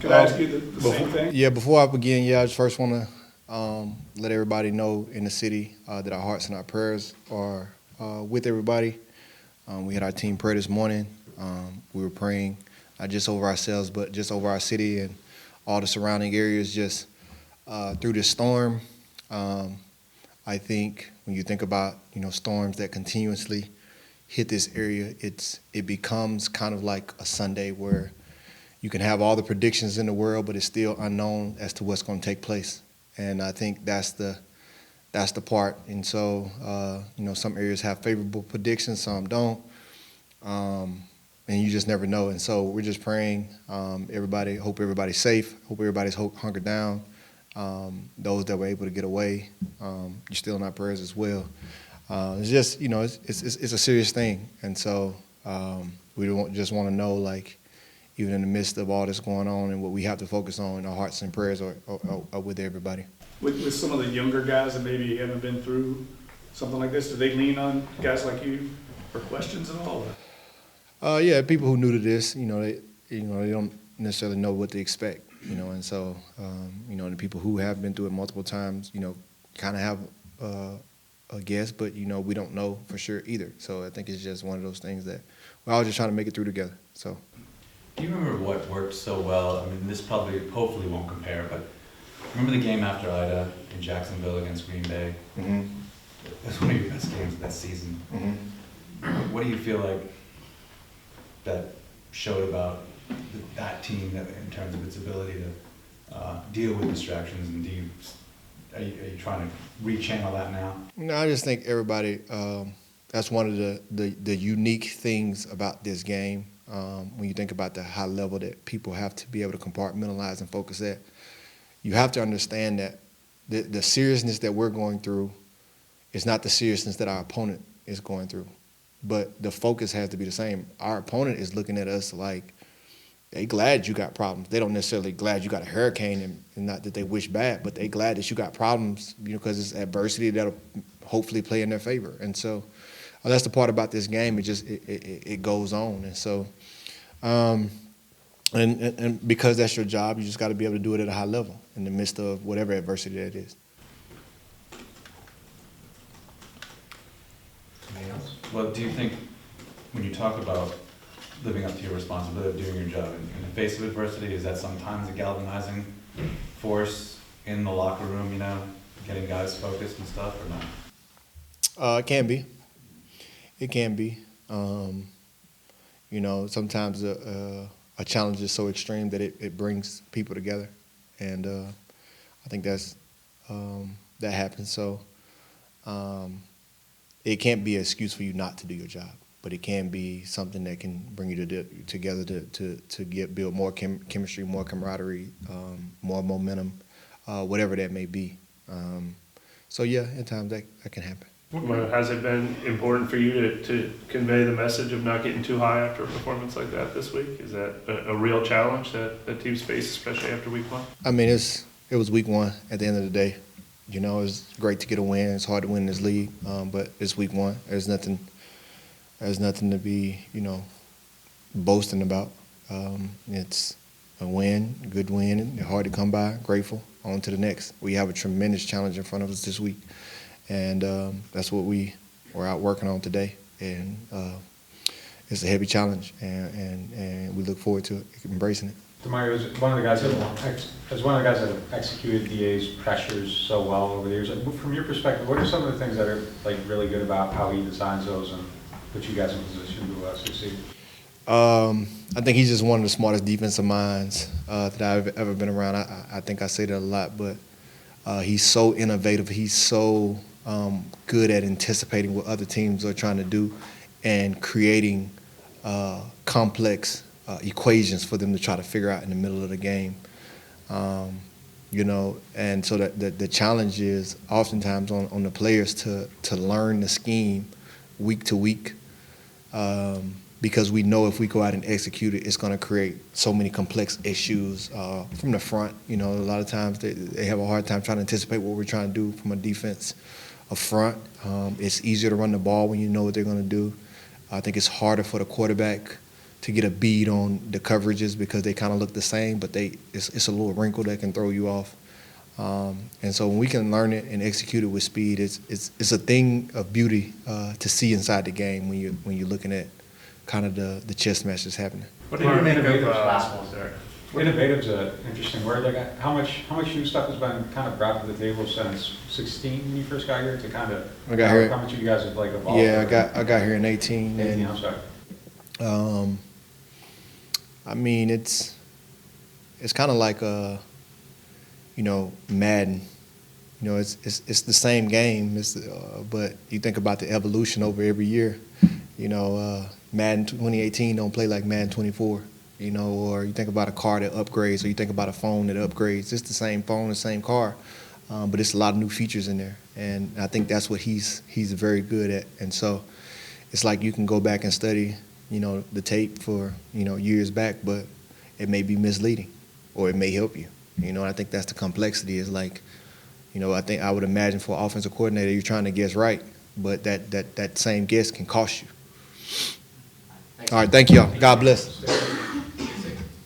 Could I ask you the same thing? Yeah, before I begin, I just first want to let everybody know in the city that our hearts and our prayers are with everybody. We had our team prayer this morning. We were praying not just over ourselves, but just over our city and all the surrounding areas just through this storm. I think when you think about, storms that continuously hit this area, it becomes kind of like a Sunday where you can have all the predictions in the world, but it's still unknown as to what's going to take place. And I think that's the part. And so, some areas have favorable predictions, some don't. And you just never know. And so we're just praying. Hope everybody's safe. Hope everybody's hunkered down. Those that were able to get away, you're still in our prayers as well. It's just, it's a serious thing. And so we just want to know, like, even in the midst of all this going on and what we have to focus on, our hearts and prayers are with everybody. With some of the younger guys that maybe haven't been through something like this, do they lean on guys like you for questions at all? Yeah, people who are new to this, they don't necessarily know what to expect, and so, the people who have been through it multiple times, kind of have a guess, but, we don't know for sure either. So I think it's just one of those things that we're all just trying to make it through together, so. Do you remember what worked so well? I mean, this hopefully won't compare, but remember the game after Ida in Jacksonville against Green Bay? Mm-hmm. It was one of your best games of that season. Mm-hmm. What do you feel like that showed about that team in terms of its ability to deal with distractions? And are you trying to rechannel that now? No, I just think everybody, that's one of the unique things about this game. When you think about the high level that people have to be able to compartmentalize and focus at, you have to understand that the seriousness that we're going through is not the seriousness that our opponent is going through. But the focus has to be the same. Our opponent is looking at us like they glad you got problems. They don't necessarily glad you got a hurricane, and not that they wish bad, but they glad that you got problems, because it's adversity that'll hopefully play in their favor. And so that's the part about this game. It goes on. And so, and because that's your job, you just got to be able to do it at a high level in the midst of whatever adversity that is. Anything else? Well, do you think when you talk about living up to your responsibility of doing your job in the face of adversity, is that sometimes a galvanizing force in the locker room, getting guys focused and stuff, or not? It can be. It can be. Sometimes a challenge is so extreme that it brings people together, and I think that happens. So it can't be an excuse for you not to do your job, but it can be something that can bring you together to build more chemistry, more camaraderie, more momentum, whatever that may be. So yeah, at times that can happen. Has it been important for you to convey the message of not getting too high after a performance like that this week? Is that a real challenge that teams face, especially after week one? I mean, it was week one at the end of the day. It's great to get a win. It's hard to win this league, but it's week one. There's nothing to be, boasting about. It's a win, a good win, hard to come by, grateful, on to the next. We have a tremendous challenge in front of us this week. And that's what we were out working on today, and it's a heavy challenge, and we look forward to embracing it. Demario is one of the guys that have executed DA's pressures so well over the years. From your perspective, what are some of the things that are really good about how he designs those and put you guys in position to succeed? I think he's just one of the smartest defensive minds that I've ever been around. I think I say that a lot, but he's so innovative. He's so good at anticipating what other teams are trying to do and creating complex equations for them to try to figure out in the middle of the game. And so that the challenge is oftentimes on the players to learn the scheme week to week, because we know if we go out and execute it, it's going to create so many complex issues from the front. A lot of times they have a hard time trying to anticipate what we're trying to do from a defense up front. It's easier to run the ball when you know what they're going to do. I think it's harder for the quarterback to get a bead on the coverages because they kind of look the same, but it's a little wrinkle that can throw you off. And so when we can learn it and execute it with speed, it's a thing of beauty to see inside the game when you're looking at kind of the chess match that's happening. What do you think of Innovative's sorry. Innovative's an interesting word. Like, how much new stuff has been kind of brought to the table since 16 when you first got here to kind of, I got here. how much of you guys have like evolved? Yeah, I got here in 18. 18, And I'm sorry. I mean, it's kind of like Madden. It's the same game. But you think about the evolution over every year. Madden 2018 don't play like Madden 24. Or you think about a car that upgrades, or you think about a phone that upgrades. It's the same phone, the same car, but it's a lot of new features in there. And I think that's what he's very good at. And so it's like you can go back and study, the tape for, years back, but it may be misleading, or it may help you. And I think that's the complexity. Is like, I would imagine for an offensive coordinator, you're trying to guess right, but that same guess can cost you. All right, thank y'all. God bless.